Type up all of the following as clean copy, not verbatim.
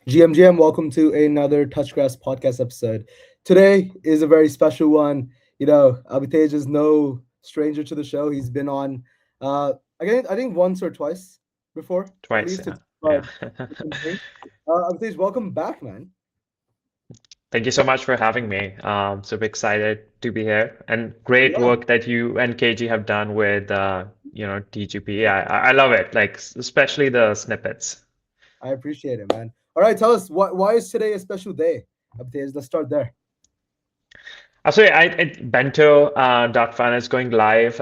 GM, welcome to another Touchgrass podcast episode. Today is a very special one. Abhitej is no stranger to the show. He's been on, I think once or twice before, at Twice, least. yeah. It's Yeah. different things. Abhitej, welcome back, man. Thank you so much for having me. Super excited to be here, and great Yeah, work that you and KG have done with TGP. I love it, like especially the snippets. I appreciate it, man. All right, tell us why is today a special day, Abhitej? Let's start there. Sorry, Bento .fun is going live.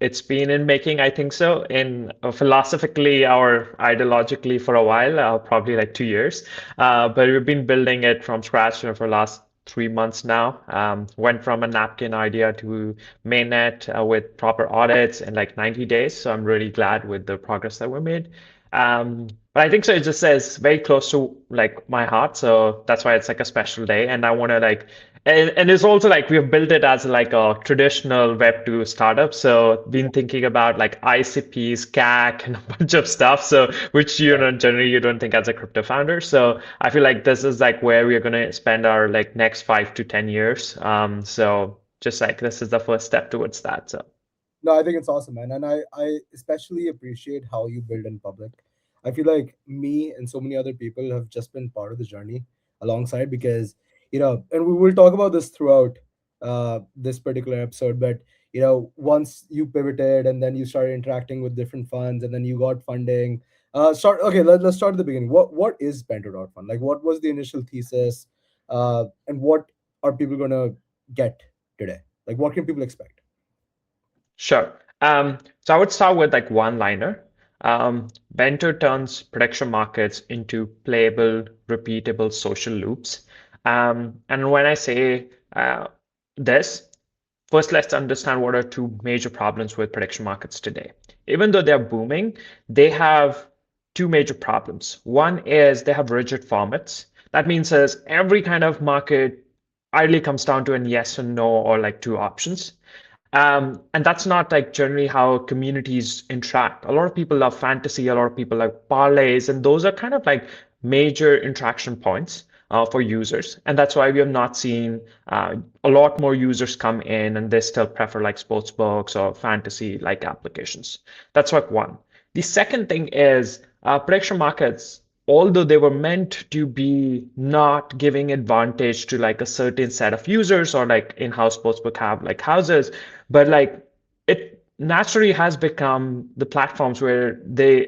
It's been in making, I think so, in philosophically or ideologically for a while, probably like 2 years. But we've been building it from scratch for the last 3 months now. Went from a napkin idea to mainnet with proper audits in like 90 days. So I'm really glad with the progress that we made. But I think so. It just says very close to like my heart, so that's why it's like a special day, and I want to like and it's also like we've built it as like a traditional Web2 startup. So been thinking about like ICPs, CAC, and a bunch of stuff. So which generally you don't think as a crypto founder. So I feel like this is like where we're gonna spend our like next 5 to 10 years. So just like this is the first step towards that. So No, I think it's awesome, man. And I especially appreciate how you build in public. I feel like me and so many other people have just been part of the journey alongside because, and we will talk about this throughout this particular episode, but, once you pivoted and then you started interacting with different funds and then you got funding. Let's start at the beginning. What is Bento Fund? Like, what was the initial thesis? And what are people going to get today? Like, what can people expect? sure. So I would start with like one liner. Bento turns prediction markets into playable, repeatable social loops. And when I say this, first let's understand what are two major problems with prediction markets today. Even though they're booming, they have two major problems. One is they have rigid formats. That means as every kind of market ideally comes down to an yes and no or like two options. And that's not like generally how communities interact. A lot of people love fantasy, a lot of people like parlays, and those are kind of like major interaction points for users. And that's why we have not seen a lot more users come in and they still prefer like sports books or fantasy like applications. That's like one. The second thing is prediction markets, although they were meant to be not giving advantage to like a certain set of users or like in-house sportsbook have like houses, but like it naturally has become the platforms where they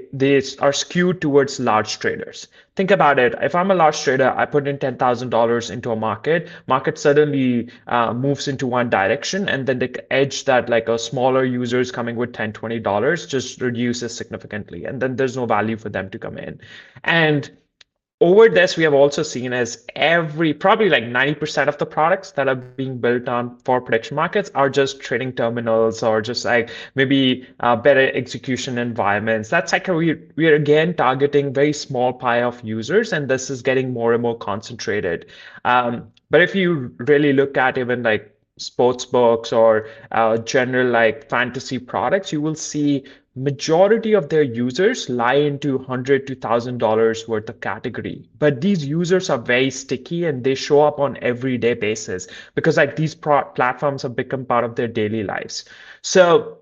are skewed towards large traders. Think about it. If I'm a large trader, I put in $10,000 into a market suddenly moves into one direction, and then the edge that like a smaller user is coming with $10, $20 just reduces significantly, and then there's no value for them to come in. And over this, we have also seen as every probably like 90% of the products that are being built on for prediction markets are just trading terminals or just like maybe better execution environments. That's like we're again targeting very small pie of users, and this is getting more and more concentrated. But if you really look at even like sports books or general like fantasy products, you will see majority of their users lie into $100 to $1,000 worth of category. But these users are very sticky and they show up on everyday basis because like these platforms have become part of their daily lives. So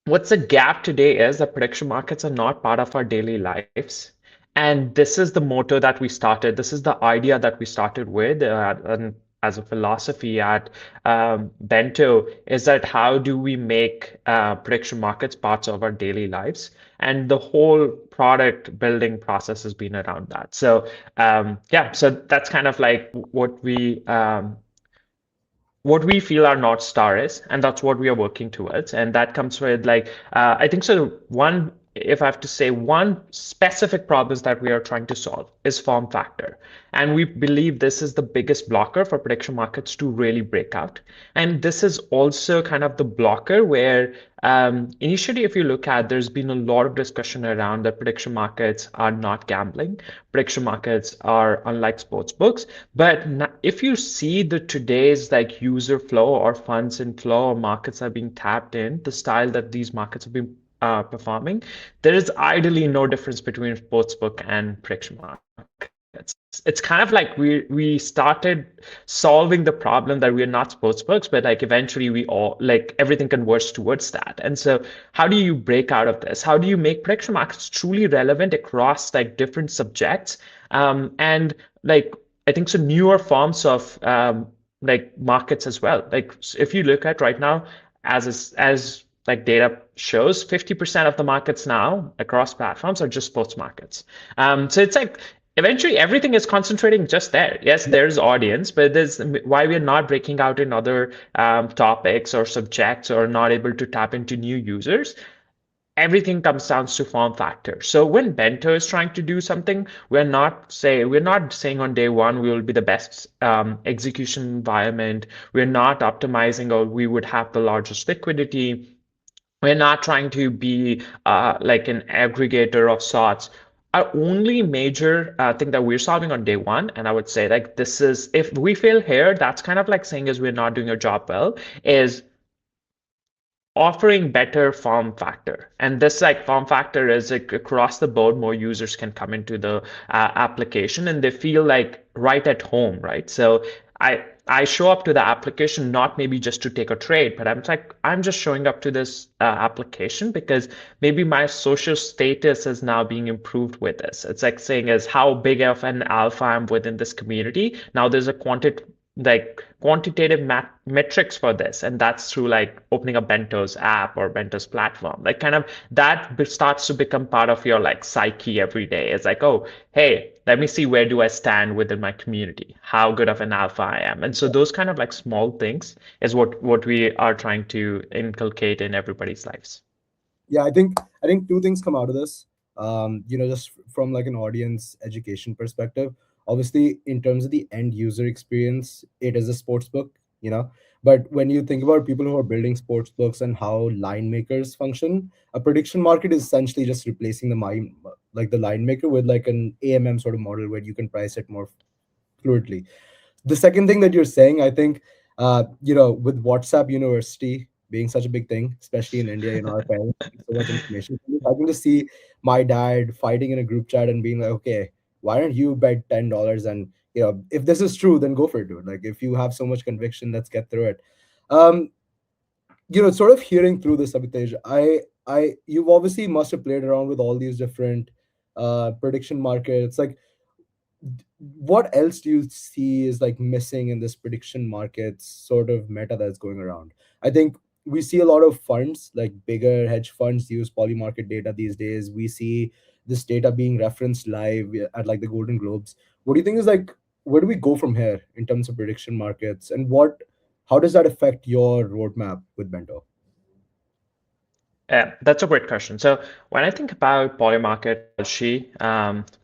what's the gap today is that prediction markets are not part of our daily lives. And this is the motto that we started. This is the idea that we started with and as a philosophy at Bento is that how do we make prediction markets parts of our daily lives? And the whole product building process has been around that. So yeah, so that's kind of like what we feel our North Star is, and that's what we are working towards. And that comes with like, I think so. One, if I have to say one specific problem that we are trying to solve is form factor. And we believe this is the biggest blocker for prediction markets to really break out. And this is also kind of the blocker where initially, if you look at, there's been a lot of discussion around that prediction markets are not gambling. Prediction markets are unlike sports books. But if you see the today's like user flow or funds in flow or markets are being tapped in, the style that these markets have been performing, there is ideally no difference between sportsbook and prediction markets. It's kind of like we started solving the problem that we're not sportsbooks, but like eventually we all like everything converges towards that. And so how do you break out of this? How do you make prediction markets truly relevant across like different subjects? And like I think some newer forms of like markets as well. Like if you look at right now, as like data shows, 50% of the markets now across platforms are just sports markets. So it's like eventually everything is concentrating just there. Yes, there's audience, but there's why we're not breaking out in other topics or subjects or not able to tap into new users. Everything comes down to form factor. So when Bento is trying to do something, we're not saying on day one we will be the best execution environment. We're not optimizing or we would have the largest liquidity. We're not trying to be like an aggregator of sorts. Our only major thing that we're solving on day one, and I would say like this is if we fail here, that's kind of like saying is we're not doing our job well, is offering better form factor. And this like form factor is like across the board, more users can come into the application and they feel like right at home, right? So I show up to the application not maybe just to take a trade, but I'm just showing up to this application because maybe my social status is now being improved with this. It's like saying is how big of an alpha I'm within this community. Now there's a quantitative metrics for this, and that's through like opening a Bento's app or Bento's platform. Like kind of that starts to become part of your like psyche every day. It's like, oh, hey, let me see where do I stand within my community, how good of an alpha I am. And so those kind of like small things is what we are trying to inculcate in everybody's lives. Yeah, I think two things come out of this. Just from like an audience education perspective, obviously in terms of the end user experience, it is a sports book, but when you think about people who are building sports books and how line makers function, a prediction market is essentially just replacing the line maker with like an AMM sort of model where you can price it more fluidly. The second thing that you're saying, I think, with WhatsApp University being such a big thing, especially in India, our parents get so much information. I can just see my dad fighting in a group chat and being like, okay, why don't you bet $10? And if this is true, then go for it, dude. Like if you have so much conviction, let's get through it. Um, sort of hearing through this, Abhitej, you've obviously must have played around with all these different prediction markets. Like what else do you see is like missing in this prediction markets sort of meta that's going around? I think we see a lot of funds, like bigger hedge funds, use polymarket data these days. We see this data being referenced live at like the Golden Globes. What do you think is like, where do we go from here in terms of prediction markets, and how does that affect your roadmap with Bento? That's a great question. So when I think about polymarket strategy,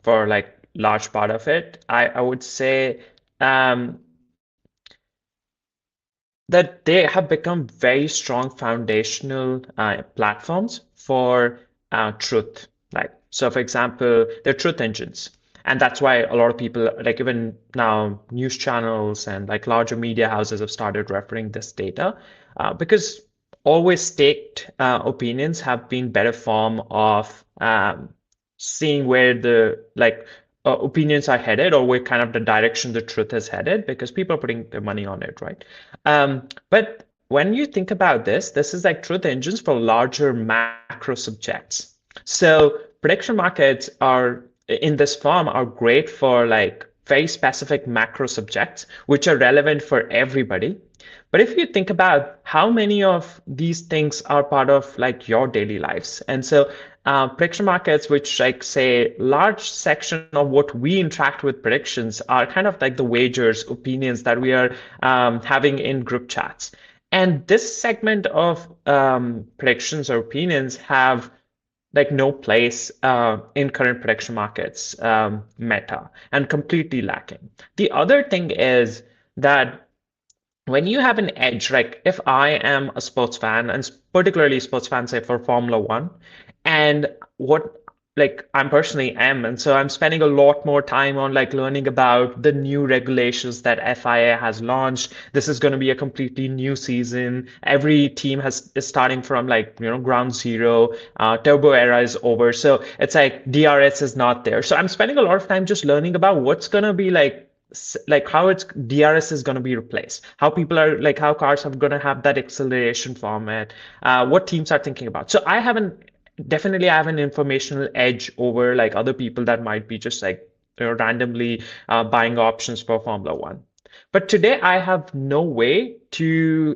for like large part of it, I would say um, that they have become very strong foundational platforms for truth. Like so, for example, they're truth engines, and that's why a lot of people, like even now, news channels and like larger media houses have started referring this data because always staked opinions have been better form of seeing where the like opinions are headed or where kind of the direction the truth is headed because people are putting their money on it, right? But when you think about this, this is like truth engines for larger macro subjects. So prediction markets are in this form are great for like very specific macro subjects, which are relevant for everybody. But if you think about how many of these things are part of like your daily lives, and so prediction markets, which like say large section of what we interact with predictions are kind of like the wagers, opinions that we are having in group chats. And this segment of predictions or opinions have like no place in current prediction markets meta and completely lacking. The other thing is that when you have an edge, like if I am a sports fan, and particularly sports fans say for Formula One, and what like I'm personally am, and so I'm spending a lot more time on like learning about the new regulations that FIA has launched. This is going to be a completely new season. Every team has is starting from like ground zero. Turbo era is over, so it's like DRS is not there. So I'm spending a lot of time just learning about what's going to be like how it's DRS is going to be replaced, how people are like how cars are going to have that acceleration format, what teams are thinking about. So I haven't definitely I have an informational edge over like other people that might be just like randomly buying options for Formula One. But today I have no way to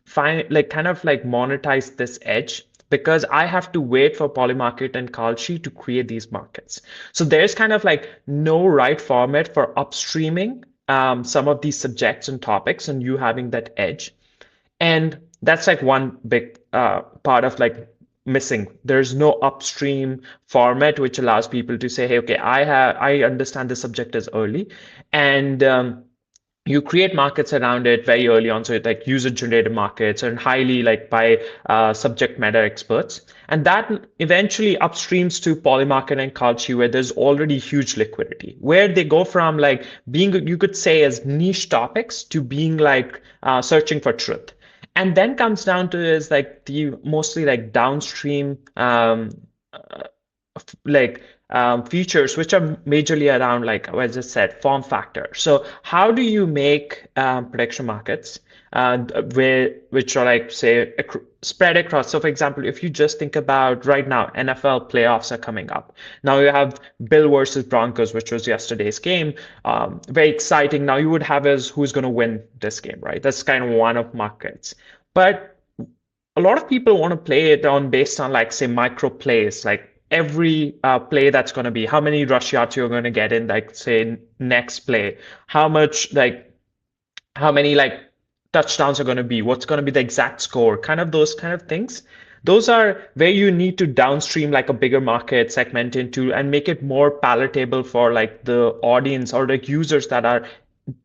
find like kind of like monetize this edge because I have to wait for Polymarket and Kalshi to create these markets. So there's kind of like no right format for upstreaming some of these subjects and topics and you having that edge. And that's like one big part of like missing. There's no upstream format which allows people to say, hey, okay, I understand this subject is early, and you create markets around it very early on. So it like user generated markets and highly like by subject matter experts. And that eventually upstreams to Polymarket and Kalshi where there's already huge liquidity, where they go from like being, you could say as niche topics to being like searching for truth. And then comes down to is like the mostly like downstream like features which are majorly around like as I said form factor. So how do you make prediction markets where which are like say spread across. So for example, if you just think about right now, NFL playoffs are coming up. Now you have Bill versus Broncos, which was yesterday's game. Very exciting. Now you would have is who's going to win this game, right? That's kind of one of markets. But a lot of people want to play it on based on like say micro plays, like every play that's going to be how many rush yards you're going to get in like say next play, how much like how many like touchdowns are going to be, what's going to be the exact score, kind of those kind of things. Those are where you need to downstream like a bigger market segment into and make it more palatable for like the audience or the users that are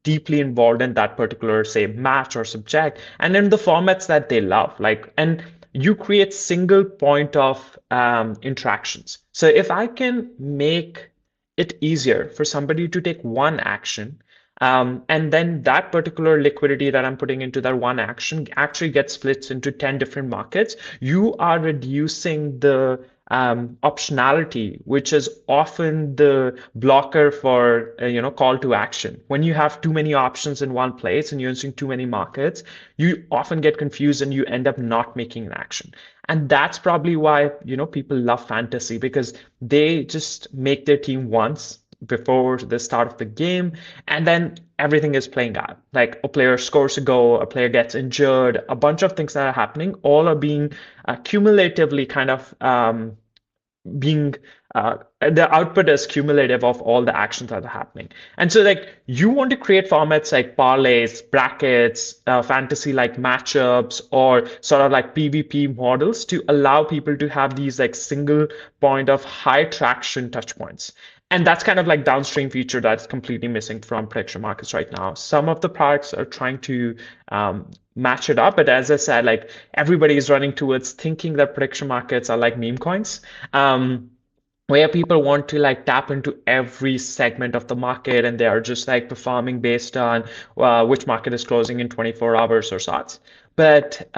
deeply involved in that particular say match or subject and in the formats that they love like and you create single point of interactions. So if I can make it easier for somebody to take one action and then that particular liquidity that I'm putting into that one action actually gets split into 10 different markets, you are reducing the optionality, which is often the blocker for call to action. When you have too many options in one place and you're using too many markets, you often get confused and you end up not making an action. And that's probably why people love fantasy because they just make their team once before the start of the game, and then everything is playing out. Like a player scores a goal, a player gets injured, a bunch of things that are happening, all are being cumulatively kind of being the output is cumulative of all the actions that are happening. And so like you want to create formats like parlays, brackets, fantasy like matchups, or sort of like PvP models to allow people to have these like single point of high traction touch points. And that's kind of like downstream feature that's completely missing from prediction markets right now. Some of the products are trying to match it up, but as I said, like everybody is running towards thinking that prediction markets are like meme coins, where people want to like tap into every segment of the market and they are just like performing based on which market is closing in 24 hours or sorts. But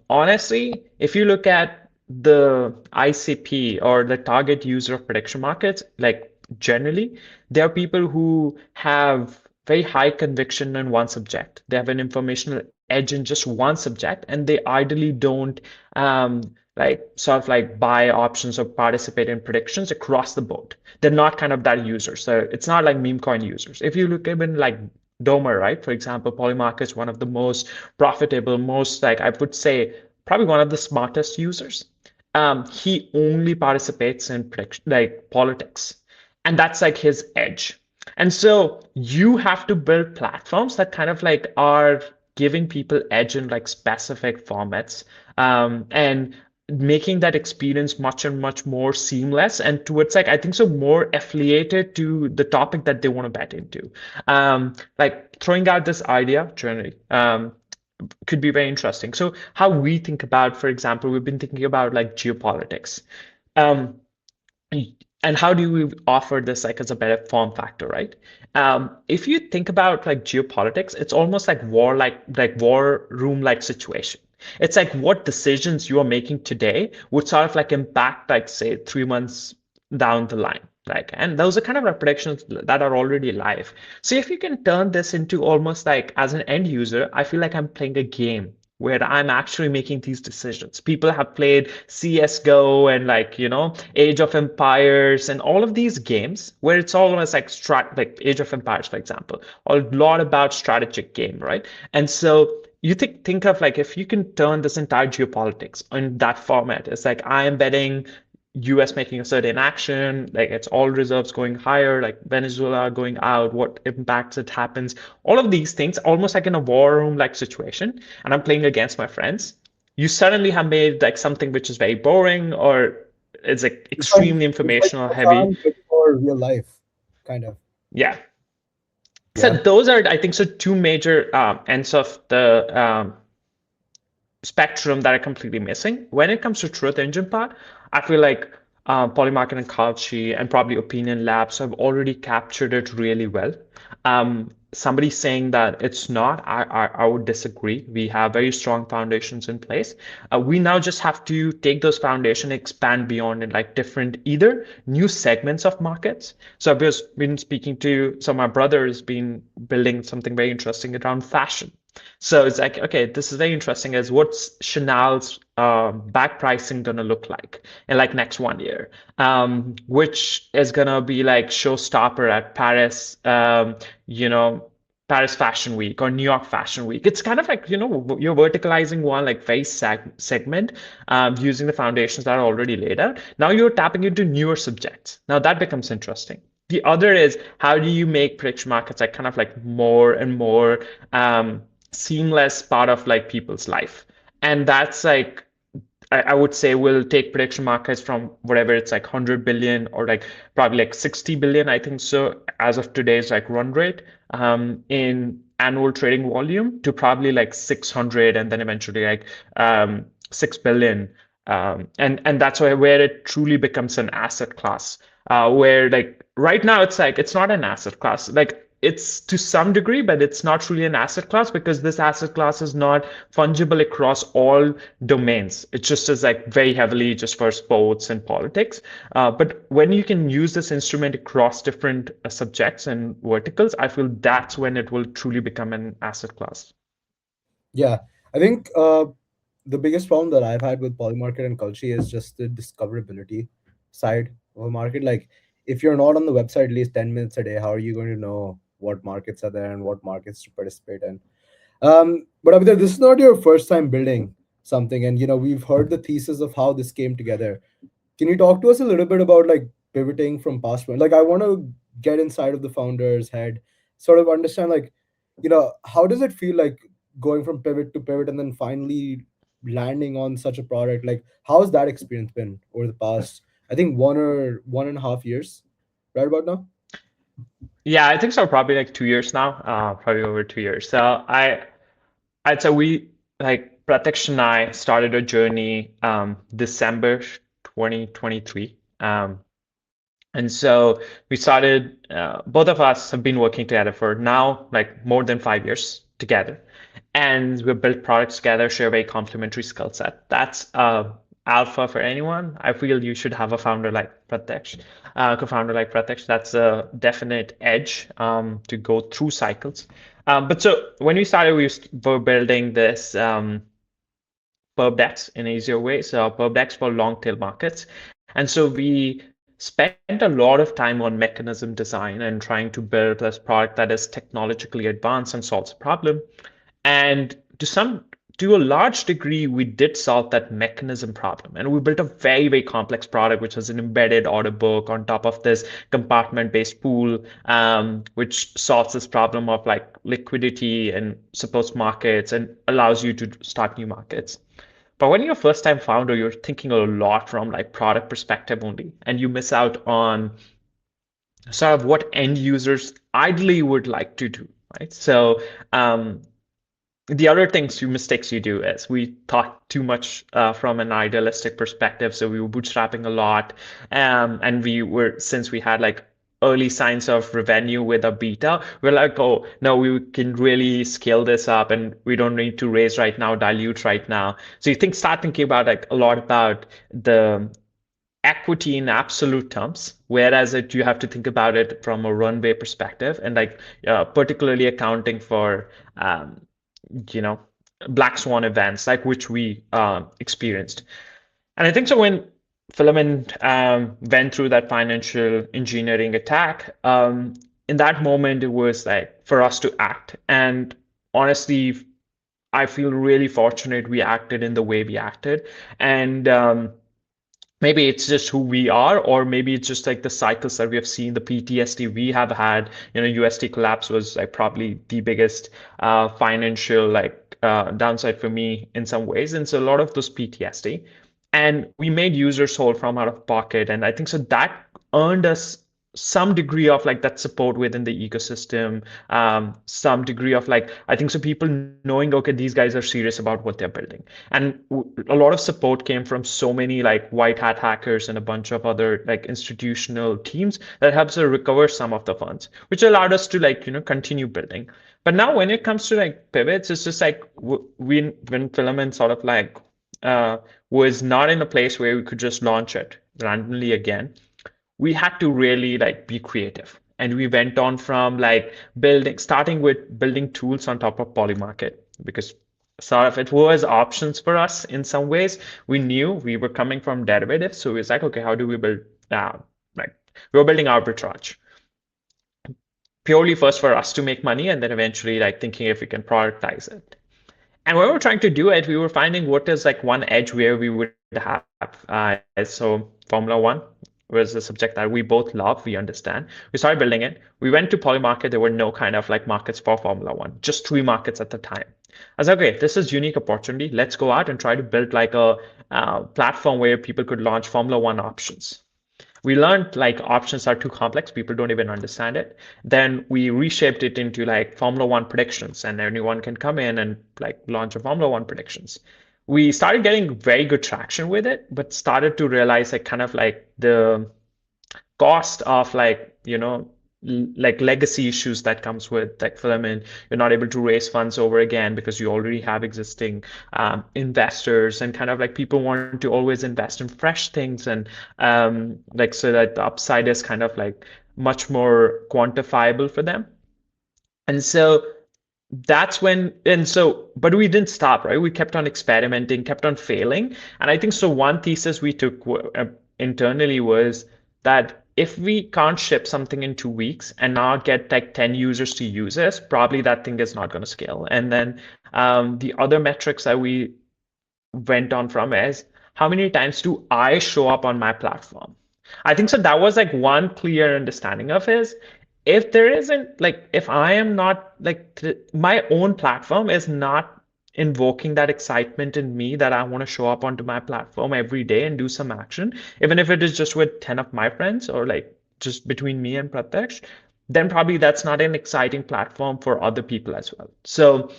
honestly, if you look at the ICP or the target user of prediction markets, like generally, there are people who have very high conviction in one subject. They have an informational edge in just one subject, and they ideally don't um, like sort of like buy options or participate in predictions across the board. They're not kind of that user. So it's not like meme coin users. If you look even like Domer, right? For example, Polymarket is one of the most profitable, most like I would say probably one of the smartest users. He only participates in prediction, like politics, and that's like his edge. And so you have to build platforms that kind of like are giving people edge in like specific formats and making that experience much and much more seamless and towards like I think so more affiliated to the topic that they want to bet into. Like throwing out this idea generally could be very interesting. So how we think about, for example, we've been thinking about like geopolitics. Um, and how do we offer this like as a better form factor, right? If you think about like geopolitics, it's almost like war room like situation. It's like what decisions you are making today would sort of like impact like say 3 months down the line. Like, and those are kind of like predictions that are already live. So if you can turn this into almost like as an end user, I feel like I'm playing a game where I'm actually making these decisions. People have played CS:GO and like, Age of Empires and all of these games where it's almost like like Age of Empires, for example, a lot about strategic game, right? And so you think of like if you can turn this entire geopolitics in that format, it's like I am betting US making a certain action, like its oil reserves going higher, like Venezuela going out, what impacts it happens, all of these things, almost like in a war room like situation, and I'm playing against my friends. You suddenly have made like something which is very boring or it's like It's like extremely it's like informational heavy. Catan but for real life, kind of. Yeah. So Yeah. those are, I think, so two major ends of the spectrum that are completely missing. When it comes to truth engine part, I feel like Polymarket and Kalshi and probably Opinion Labs have already captured it really well. Somebody saying that it's not, I would disagree. We have very strong foundations in place. We now just have to take those foundations, expand beyond in like different either new segments of markets. So I've just been speaking to some of my brothers, been building something very interesting around fashion. So it's like, okay, this is very interesting. Is what's Chanel's back pricing gonna look like in like next 1 year? Which is gonna be like showstopper at Paris, you know, Paris Fashion Week or New York Fashion Week. It's kind of like, you're verticalizing one like very segment using the foundations that are already laid out. Now you're tapping into newer subjects. Now that becomes interesting. The other is how do you make prediction markets like kind of like more and more seamless part of like people's life. And that's like I would say will take prediction markets from whatever it's like 100 billion or like probably like 60 billion, I think so, as of today's like run rate in annual trading volume to probably like 600 and then eventually like 6 billion. And that's where it truly becomes an asset class. Where like right now it's like it's not an asset class. Like it's to some degree, but it's not truly an asset class because this asset class is not fungible across all domains. It just is like very heavily just for sports and politics. But when you can use this instrument across different subjects and verticals, I feel that's when it will truly become an asset class. Yeah. I think the biggest problem that I've had with Polymarket and Culture is just the discoverability side of a market. Like, if you're not on the website at least 10 minutes a day, how are you going to know what markets are there and what markets to participate in? But Abhitej, this is not your first time building something, and we've heard the thesis of how this came together. Can you talk to us a little bit about like pivoting from past one? Like, I want to get inside of the founder's head, sort of understand like, how does it feel like going from pivot to pivot and then finally landing on such a product? Like, how's that experience been over the past, I think 1.5 years, right about now? Yeah, I think so. Probably like 2 years now, probably over 2 years. So I'd say we like Pratyaksh and I started a journey December 2023. And so we started, both of us have been working together for now like more than 5 years together. And we built products together, share very complementary skill set. That's alpha for anyone. I feel you should have a founder like Pratyaksh, co-founder like Pratyaksh. That's a definite edge to go through cycles. But so when we started, were building this PubDex in an easier way. So PubDex for long tail markets. And so we spent a lot of time on mechanism design and trying to build this product that is technologically advanced and solves a problem. And to a large degree, we did solve that mechanism problem. And we built a very, very complex product, which was an embedded order book on top of this compartment-based pool, which solves this problem of like liquidity and supports markets and allows you to start new markets. But when you're a first time founder, you're thinking a lot from like product perspective only, and you miss out on sort of what end users ideally would like to do, right? So the other things you mistakes you do is we thought too much from an idealistic perspective, so we were bootstrapping a lot, and we were since we had like early signs of revenue with a beta, we're like, oh no, we can really scale this up, and we don't need to raise right now, dilute right now. So you think start thinking about like a lot about the equity in absolute terms, whereas you have to think about it from a runway perspective, and like particularly accounting for um, you know, black swan events like which we experienced. And I think so when Filament went through that financial engineering attack, in that moment it was like for us to act. And honestly, I feel really fortunate we acted in the way we acted. And maybe it's just who we are, or maybe it's just like the cycles that we have seen, the PTSD we have had. USD collapse was like probably the biggest financial like downside for me in some ways, and so a lot of those PTSD, and we made users whole from out of pocket, and I think so that earned us some degree of like that support within the ecosystem, some degree of like I think so people knowing okay these guys are serious about what they're building, and a lot of support came from so many like white hat hackers and a bunch of other like institutional teams that helps us recover some of the funds, which allowed us to like continue building. But now when it comes to like pivots, it's just like when Filament sort of like uh, was not in a place where we could just launch it randomly again, we had to really like be creative, and we went on from like building starting with building tools on top of Polymarket, because sort of it was options for us in some ways. We knew we were coming from derivatives, so it was like, okay, how do we build like we were building arbitrage purely first for us to make money, and then eventually like thinking if we can productize it. And when we were trying to do it, we were finding what is like one edge where we would have. So Formula One was a subject that we both love, we understand. We started building it. We went to Polymarket. There were no kind of like markets for Formula One, just three markets at the time. I was like, okay, this is unique opportunity. Let's go out and try to build like a platform where people could launch Formula One options. We learned like options are too complex, people don't even understand it. Then we reshaped it into like Formula One predictions, and anyone can come in and like launch a Formula One predictions. We started getting very good traction with it, but started to realize like kind of like the cost of like like legacy issues that comes with like Filament. You're not able to raise funds over again because you already have existing investors, and kind of like people want to always invest in fresh things, and like so that the upside is kind of like much more quantifiable for them. And so that's when, and so, but we didn't stop, right? We kept on experimenting, kept on failing. And I think so one thesis we took internally was that if we can't ship something in 2 weeks and now get like 10 users to use it, probably that thing is not going to scale. And then the other metrics that we went on from is how many times do I show up on my platform? I think so that was like one clear understanding of his. If there isn't like if I am not like my own platform is not invoking that excitement in me that I want to show up onto my platform every day and do some action, even if it is just with 10 of my friends or like just between me and Pratyaksh, then probably that's not an exciting platform for other people as well. So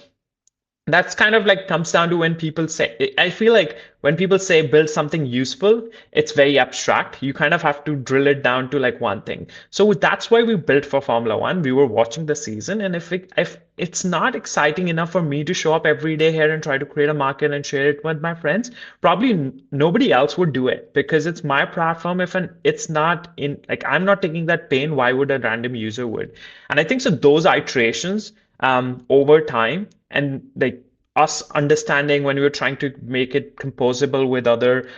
that's kind of like comes down to when people say, I feel like when people say build something useful, it's very abstract. You kind of have to drill it down to like one thing. So that's why we built for Formula One. We were watching the season, and if it's not exciting enough for me to show up every day here and try to create a market and share it with my friends, probably nobody else would do it because it's my platform. If it's not in like I'm not taking that pain, why would a random user would? And I think so those iterations over time, and like us understanding when we were trying to make it composable with other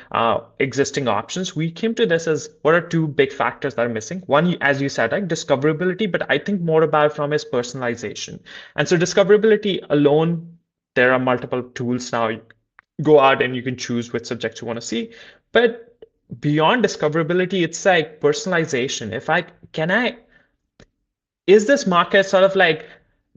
existing options, we came to this as what are two big factors that are missing. One, as you said, like discoverability, but I think more about from is personalization. And so discoverability alone, there are multiple tools now. You go out and you can choose which subjects you want to see. But beyond discoverability, it's like personalization. If I can I is this market sort of like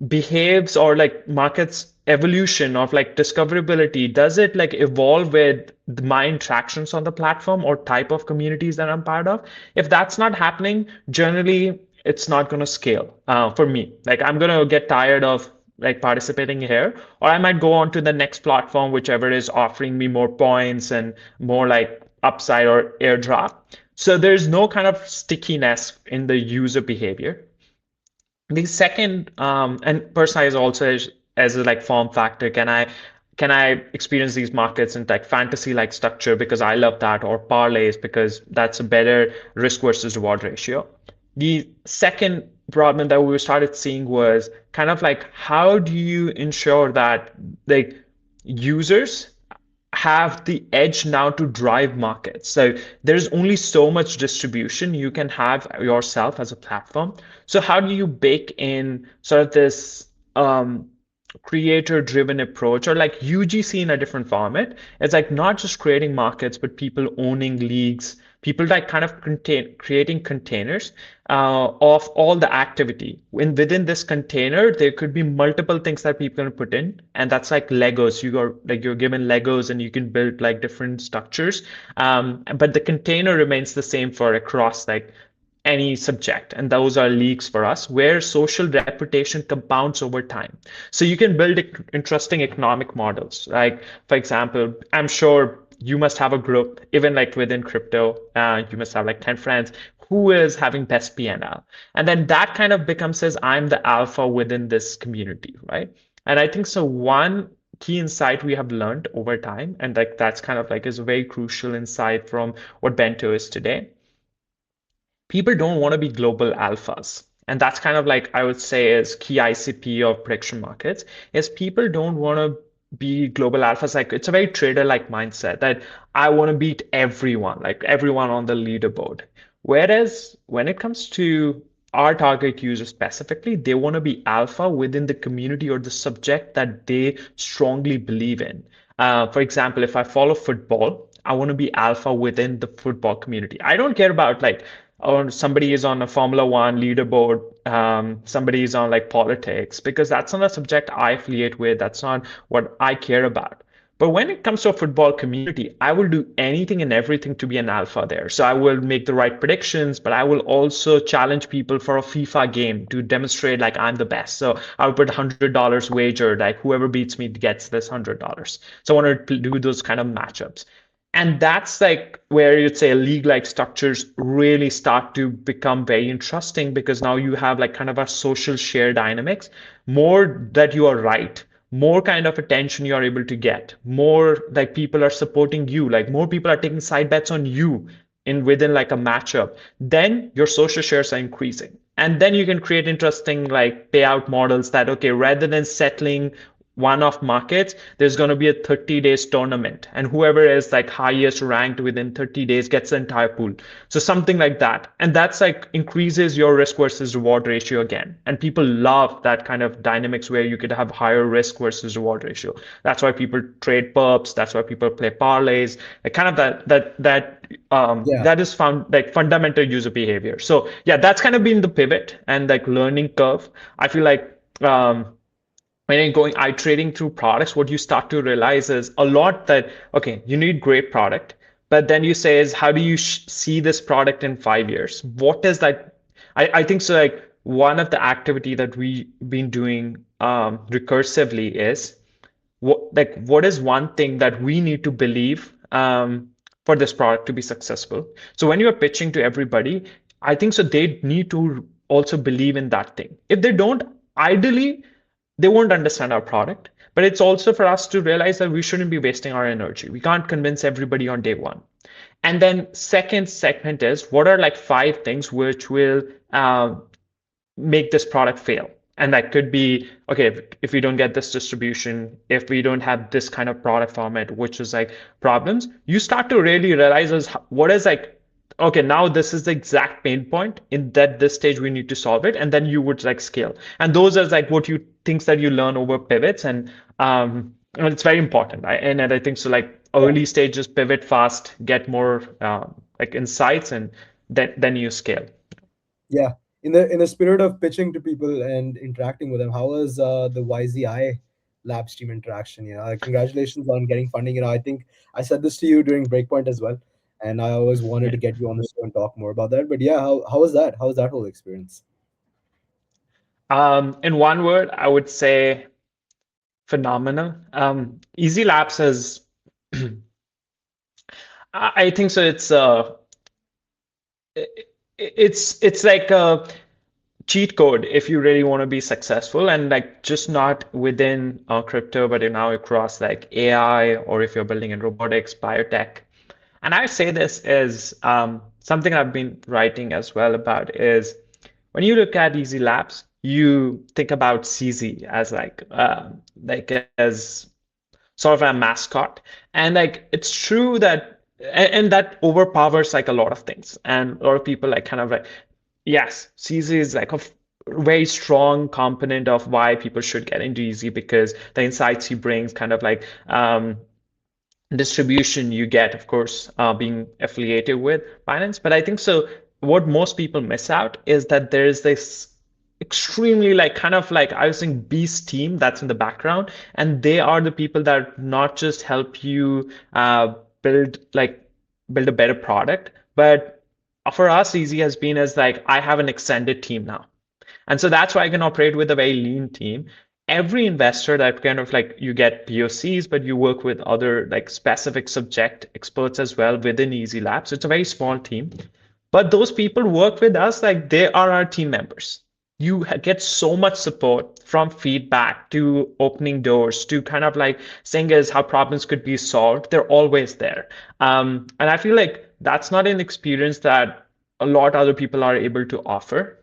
behaves or like market's evolution of like discoverability, does it like evolve with my interactions on the platform or type of communities that I'm part of? If that's not happening, generally it's not going to scale for me. Like I'm going to get tired of like participating here, or I might go on to the next platform, whichever is offering me more points and more like upside or airdrop. So there's no kind of stickiness in the user behavior. The second, and personalize also as a like form factor. Can I experience these markets in like fantasy like structure because I love that, or parlays because that's a better risk versus reward ratio. The second problem that we started seeing was kind of like how do you ensure that like users have the edge now to drive markets. So there's only so much distribution you can have yourself as a platform. So how do you bake in sort of this creator driven approach, or like UGC in a different format? It's like not just creating markets, but people owning leagues, people like kind of creating containers of all the activity. Within this container, there could be multiple things that people can put in, and that's like Legos. You're given Legos, and you can build like different structures. But the container remains the same for across like any subject, and those are leagues for us where social reputation compounds over time. So you can build interesting economic models. Like, for example, I'm sure you must have a group, even like within crypto, you must have like 10 friends who is having best PNL. And then that kind of becomes as I'm the alpha within this community, right? And I think so one key insight we have learned over time, and like that's kind of like is a very crucial insight from what Bento is today. People don't want to be global alphas. And that's kind of like I would say is key ICP of prediction markets is people don't want to be global alphas. Like it's a very trader-like mindset that I want to beat everyone, like everyone on the leaderboard. Whereas when it comes to our target user specifically, they want to be alpha within the community or the subject that they strongly believe in. For example, if I follow football, I want to be alpha within the football community. I don't care about like or somebody is on a Formula One leaderboard, somebody is on like politics, because that's not a subject I affiliate with. That's not what I care about. But when it comes to a football community, I will do anything and everything to be an alpha there. So I will make the right predictions, but I will also challenge people for a FIFA game to demonstrate like I'm the best. So I'll put $100 wager, like whoever beats me gets this $100. So I want to do those kind of matchups. And that's like where you'd say league-like structures really start to become very interesting because now you have like kind of a social share dynamics, more that you are right, more kind of attention you are able to get, more like people are supporting you, like more people are taking side bets on you in within like a matchup, then your social shares are increasing. And then you can create interesting like payout models that, okay, rather than settling one-off markets, there's going to be a 30 days tournament, and whoever is like highest ranked within 30 days gets the entire pool. So something like that, and that's like increases your risk versus reward ratio again, and people love that kind of dynamics where you could have higher risk versus reward ratio. That's why people trade perps, that's why people play parlays, like kind of Yeah. that is found like fundamental user behavior. So yeah, that's kind of been the pivot and like learning curve. I feel like when you're going iterating through products, what you start to realize is a lot that, okay, you need great product, but then you say is how do you see this product in 5 years? What is that? I think so like one of the activity that we've been doing recursively is what is one thing that we need to believe for this product to be successful. So when you're pitching to everybody, I think so they need to also believe in that thing. If they don't, ideally they won't understand our product. But it's also for us to realize that we shouldn't be wasting our energy. We can't convince everybody on day one. And then second segment is what are like five things which will make this product fail. And that could be, okay, if we don't get this distribution, if we don't have this kind of product format, which is like problems, you start to really realize is what is like, okay, now this is the exact pain point in that this stage we need to solve it. And then you would like scale. And those are like what you things that you learn over pivots. And it's very important. And I think so like Yeah. early stages pivot fast, get more like insights, and then you scale. Yeah. In the spirit of pitching to people and interacting with them, how was the YZI lab stream interaction? Congratulations on getting funding. I think I said this to you during Breakpoint as well, and I always wanted Yeah. to get you on the show and talk more about that. But yeah, how was that? How was that whole experience? In one word, I would say phenomenal. Easy Labs is, I think so. It's like a cheat code if you really want to be successful, and like just not within crypto, but now across like AI, or if you're building in robotics, biotech. And I say this is something I've been writing as well about is when you look at Easy Labs, you think about CZ as like as sort of a mascot. And like it's true that and that overpowers like a lot of things. And a lot of people like kind of like, yes, CZ is like a very strong component of why people should get into Easy because the insights he brings kind of like distribution you get, of course, being affiliated with finance. But I think so. What most people miss out is that there is this extremely like kind of like I was saying beast team that's in the background, and they are the people that not just help you build like build a better product, but for us, easy has been as like I have an extended team now. And so that's why I can operate with a very lean team. Every investor that kind of like you get POCs, but you work with other like specific subject experts as well within Easy Labs. It's a very small team. But those people work with us like they are our team members. You get so much support from feedback to opening doors to kind of like saying is how problems could be solved. They're always there. And I feel like that's not an experience that a lot other people are able to offer.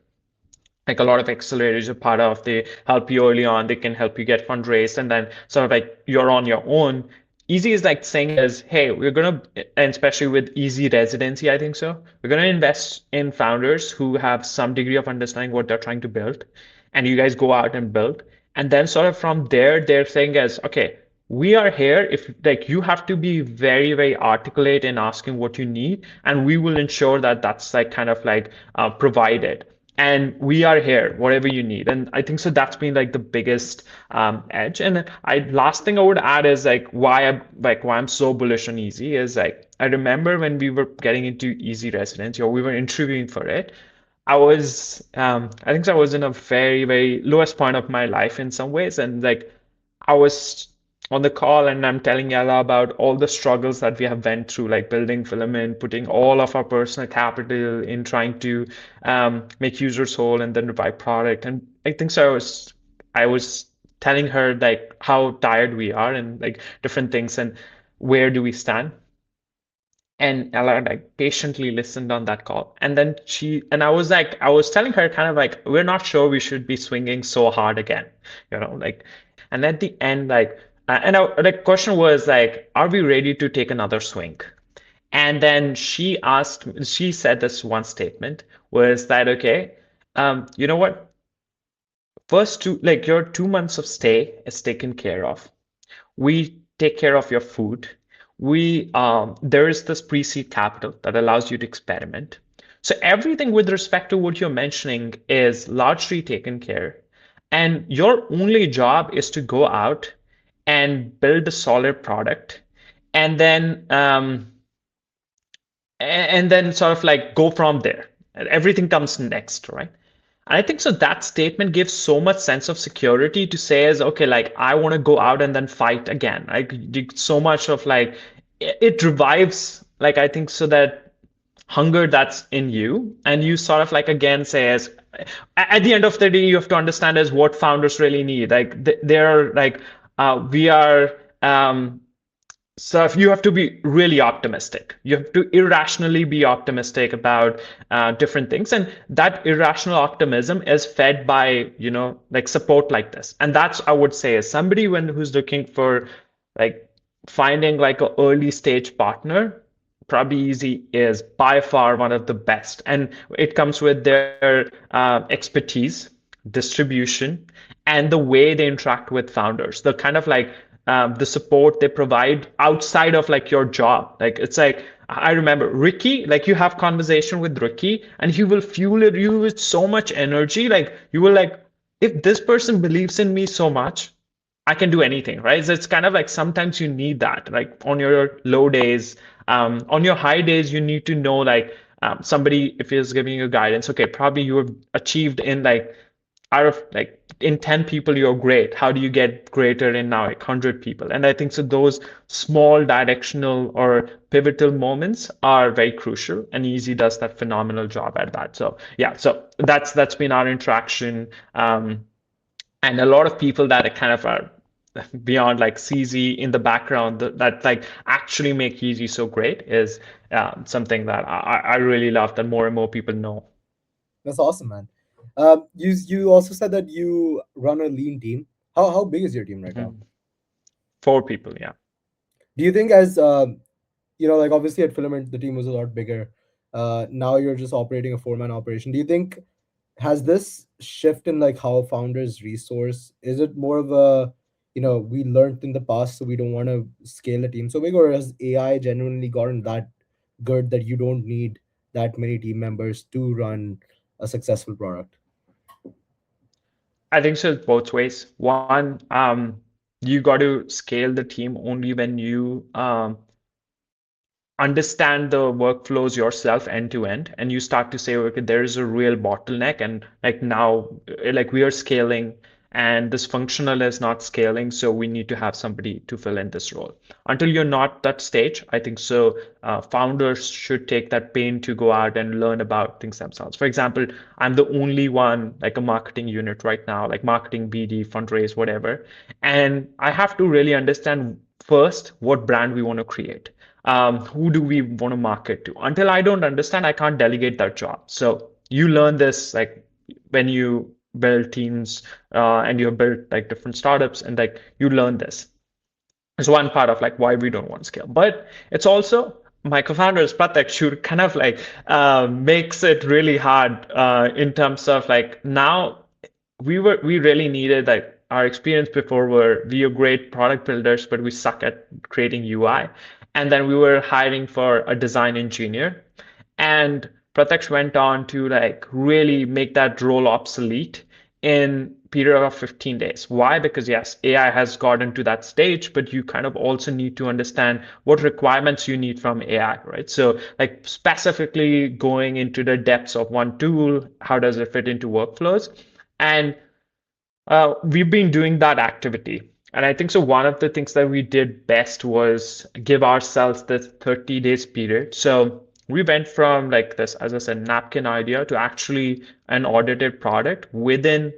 Like a lot of accelerators are part of, they help you early on, they can help you get fundraised, and then sort of like you're on your own. Easy is like saying is, hey, we're gonna, and especially with easy residency, I think so, we're gonna invest in founders who have some degree of understanding what they're trying to build, and you guys go out and build. And then sort of from there, they're saying as, okay, we are here if like you have to be very, very articulate in asking what you need, and we will ensure that that's like kind of like provided, and we are here whatever you need. And I think so that's been like the biggest edge. And I last thing I would add is like why I'm so bullish on easy is like I remember when we were getting into easy residency or we were interviewing for it, I think I was in a very, very lowest point of my life in some ways. And like I was on the call and I'm telling Yala about all the struggles that we have went through, like building Filament, putting all of our personal capital in trying to make users whole and then revive product. And I think so I was telling her like how tired we are and like different things and where do we stand. And Ella like patiently listened on that call. And then I was like, I was telling her kind of like, we're not sure we should be swinging so hard again, like, and at the end, like, the question was like, are we ready to take another swing? And then she said this one statement was that, okay, you know what? First like your 2 months of stay is taken care of. We take care of your food. We There is this pre-seed capital that allows you to experiment. So everything with respect to what you're mentioning is largely taken care. And your only job is to go out and build a solid product, and then sort of like go from there. Everything comes next, right? And I think so that statement gives so much sense of security to say is okay, like I want to go out and then fight again. Like so much of like it revives, like I think so that hunger that's in you, and you sort of like again say as at the end of the day you have to understand is what founders really need. Like they're like we are so if you have to be really optimistic, you have to irrationally be optimistic about different things, and that irrational optimism is fed by like support like this. And that's I would say is somebody who's looking for like finding like an early stage partner. Probably Easy is by far one of the best, and it comes with their expertise, distribution, and the way they interact with founders. The kind of like the support they provide outside of like your job. Like it's like I remember Ricky, like you have conversation with Ricky, and he will fuel you with so much energy. Like you will like, if this person believes in me so much, I can do anything, right? So it's kind of like sometimes you need that, like on your low days, on your high days, you need to know like somebody if is giving you guidance. Okay, probably you have achieved in like out of like in 10 people you're great, how do you get greater in now like 100 people? And I think so those small directional or pivotal moments are very crucial, and Easy does that phenomenal job at that. So yeah, so that's been our interaction. And a lot of people that are kind of are beyond like CZ in the background that like actually make Easy so great is something that I really love that more and more people know. That's awesome, man. You also said that you run a lean team. How big is your team right now? Mhm. 4 people, yeah. Do you think as like obviously at Filament the team was a lot bigger. Now you're just operating a four-man operation. Do you think has this shift in like how founders resource, is it more of a we learned in the past so we don't want to scale a team so big, or has AI genuinely gotten that good that you don't need that many team members to run a successful product? I think so both ways. One, you got to scale the team only when you understand the workflows yourself end to end, and you start to say, okay, there is a real bottleneck, and like now like we are scaling and this functional is not scaling, so we need to have somebody to fill in this role. Until you're not that stage, I think so founders should take that pain to go out and learn about things themselves. For example, I'm the only one like a marketing unit right now, like marketing, BD, fundraise, whatever, and I have to really understand first what brand we want to create, who do we want to market to. Until I don't understand, I can't delegate that job. So you learn this like when you build teams and you build like different startups, and like you learn this. It's one part of like why we don't want to scale. But it's also my co-founder is Pratek, who kind of like makes it really hard in terms of like now we really needed like our experience before were we are great product builders, but we suck at creating UI. And then we were hiring for a design engineer. And Pratyaksh went on to like really make that role obsolete in period of 15 days. Why? Because yes, AI has gotten to that stage, but you kind of also need to understand what requirements you need from AI, right? So like specifically going into the depths of one tool, how does it fit into workflows? And we've been doing that activity. And I think so one of the things that we did best was give ourselves this 30 days period. So we went from like this, as I said, napkin idea to actually an audited product within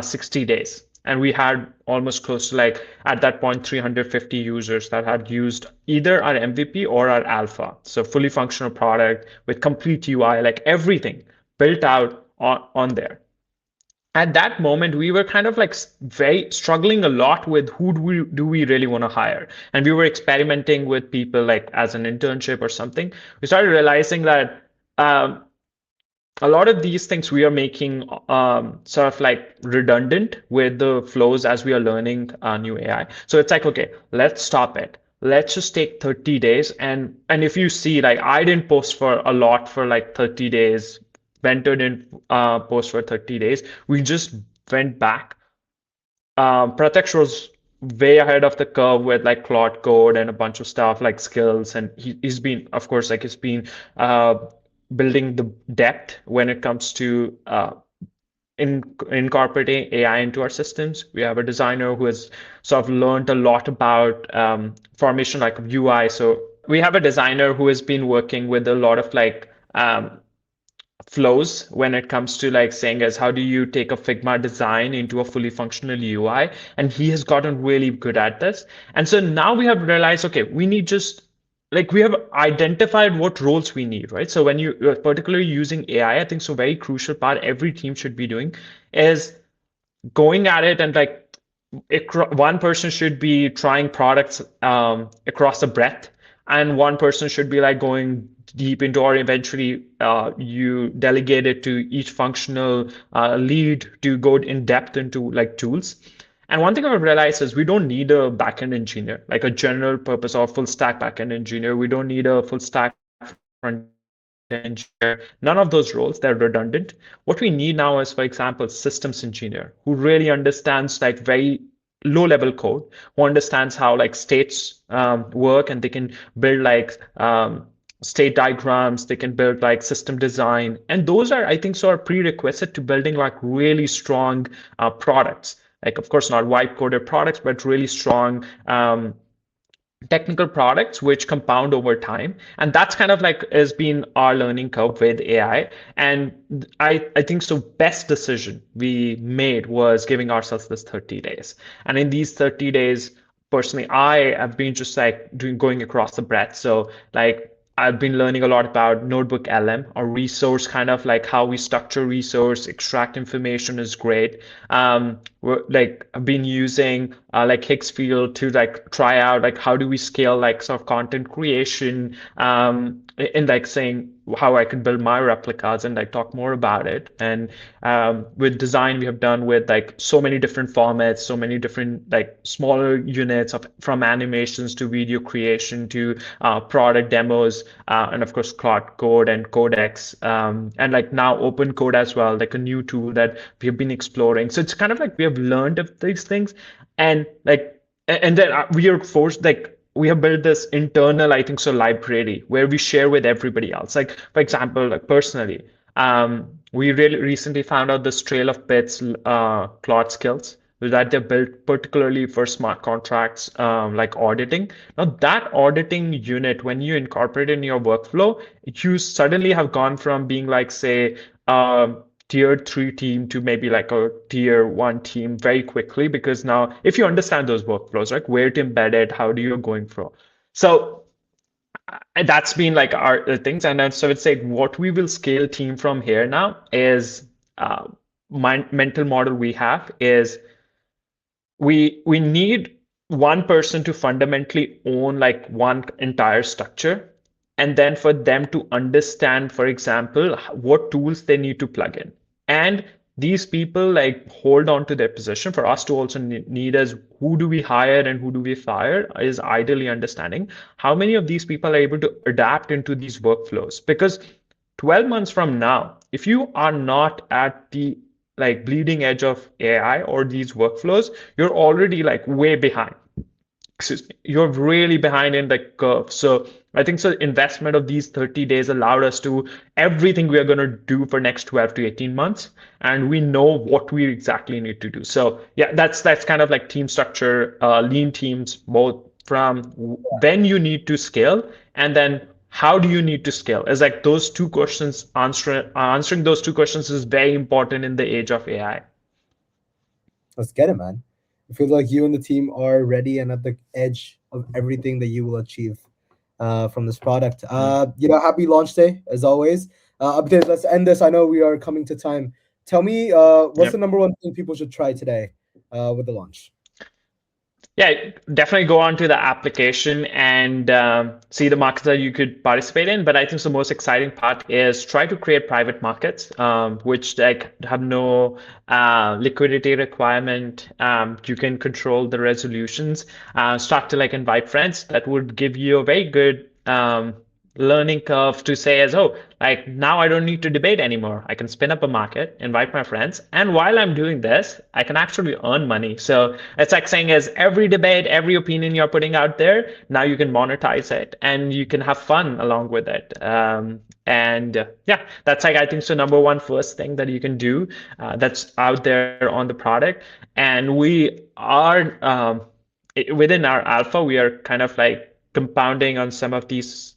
60 days. And we had almost close to like at that point 350 users that had used either our MVP or our alpha. So fully functional product with complete UI, like everything built out on there. At that moment we were kind of like very struggling a lot with who do we really want to hire, and we were experimenting with people like as an internship or something. We started realizing that a lot of these things we are making sort of like redundant with the flows as we are learning new AI. So it's like, okay, let's stop it. Let's just take 30 days. And if you see, like I didn't post for a lot for like 30 days. Bento didn't post for 30 days. We just went back. Pratyaksh was way ahead of the curve with like Claude Code and a bunch of stuff like skills, and he's been, of course, like he's been uh, building the depth when it comes to incorporating AI into our systems. We have a designer who has sort of learned a lot about formation like UI. So we have a designer who has been working with a lot of like flows when it comes to like saying as how do you take a Figma design into a fully functional UI, and he has gotten really good at this. And so now we have realized, okay, we need just like we have identified what roles we need, right? So when you're particularly using AI, I think so very crucial part every team should be doing is going at it, and like one person should be trying products across the breadth, and one person should be like going deep into, or eventually you delegate it to each functional lead to go in depth into like tools. And one thing I've realized is we don't need a backend engineer, like a general purpose or full stack backend engineer. We don't need a full stack front engineer. None of those roles, they're redundant. What we need now is, for example, systems engineer who really understands like very low level code, who understands how like states work, and they can build like state diagrams, they can build like system design. And those are, I think, so are prerequisite to building like really strong products. Like, of course, not white coded products, but really strong technical products which compound over time. And that's kind of like has been our learning curve with AI. And I think so best decision we made was giving ourselves this 30 days. And in these 30 days, personally, I have been just like doing going across the breadth. So like I've been learning a lot about notebook LM or resource, kind of like how we structure resource, extract information is great. Like I've been using like Higgs field to like try out like how do we scale like sort of content creation, and like saying how I could build my replicas and like talk more about it. And with design, we have done with like so many different formats, so many different like smaller units of from animations to video creation to product demos, and of course Cloud Code and Codex, and like now Open Code as well, like a new tool that we have been exploring. So it's kind of like we have learned of these things, and like and then we are forced like we have built this internal, I think so, library where we share with everybody else. Like for example, like personally, we really recently found out this Trail of Bits Claude skills that they built particularly for smart contracts, like auditing. Now that auditing unit, when you incorporate it in your workflow, you suddenly have gone from being like, say, tier three team to maybe like a tier one team very quickly, because now if you understand those workflows, like where to embed it, how do you going from. So and that's been like our things. And then so it's like what we will scale team from here now is mental model we have is we need one person to fundamentally own like one entire structure, and then for them to understand, for example, what tools they need to plug in. And these people like hold on to their position. For us to also need as who do we hire and who do we fire is ideally understanding how many of these people are able to adapt into these workflows. Because 12 months from now, if you are not at the like bleeding edge of AI or these workflows, you're already like way behind. Excuse me, you're really behind in the curve. So I think so investment of these 30 days allowed us to everything we are going to do for next 12 to 18 months, and we know what we exactly need to do. So yeah, that's kind of like team structure, lean teams, both from when you need to scale and then how do you need to scale. Is like those two questions, answering those two questions is very important in the age of AI. Let's get it, man. It feels like you and the team are ready and at the edge of everything that you will achieve from this product. Mm. Happy launch day as always. Abhitej, let's end this. I know we are coming to time. Tell me, what's the Yep. number one thing people should try today with the launch? Yeah, definitely go on to the application and see the markets that you could participate in. But I think the most exciting part is try to create private markets, which like have no liquidity requirement. You can control the resolutions. Start to like invite friends. That would give you a very good learning curve to say as, oh, like now I don't need to debate anymore. I can spin up a market, invite my friends, and while I'm doing this, I can actually earn money. So it's like saying as every debate, every opinion you're putting out there, now you can monetize it and you can have fun along with it. And yeah, that's like I think so number one first thing that you can do that's out there on the product. And we are within our alpha, we are kind of like compounding on some of these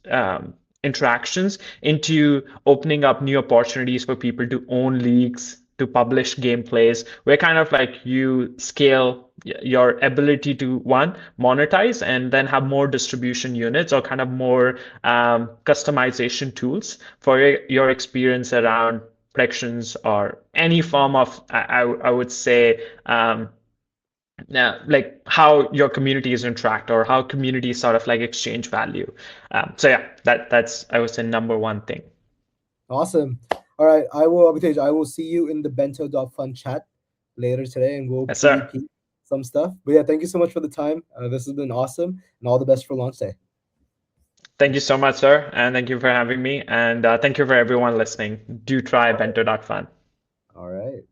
interactions into opening up new opportunities for people to own leagues, to publish gameplays, where kind of like you scale your ability to one monetize and then have more distribution units or kind of more customization tools for your experience around predictions or any form of I would say like how your communities interact or how communities sort of like exchange value. So yeah, that's I would say number one thing. Awesome. All right, Abhitej, I will see you in the Bento.fun chat later today, and we'll Yes, sir. PvP some stuff. But yeah, thank you so much for the time. This has been awesome, and all the best for launch day. Thank you so much, sir, and thank you for having me, and thank you for everyone listening. Do try bento.fun. All right.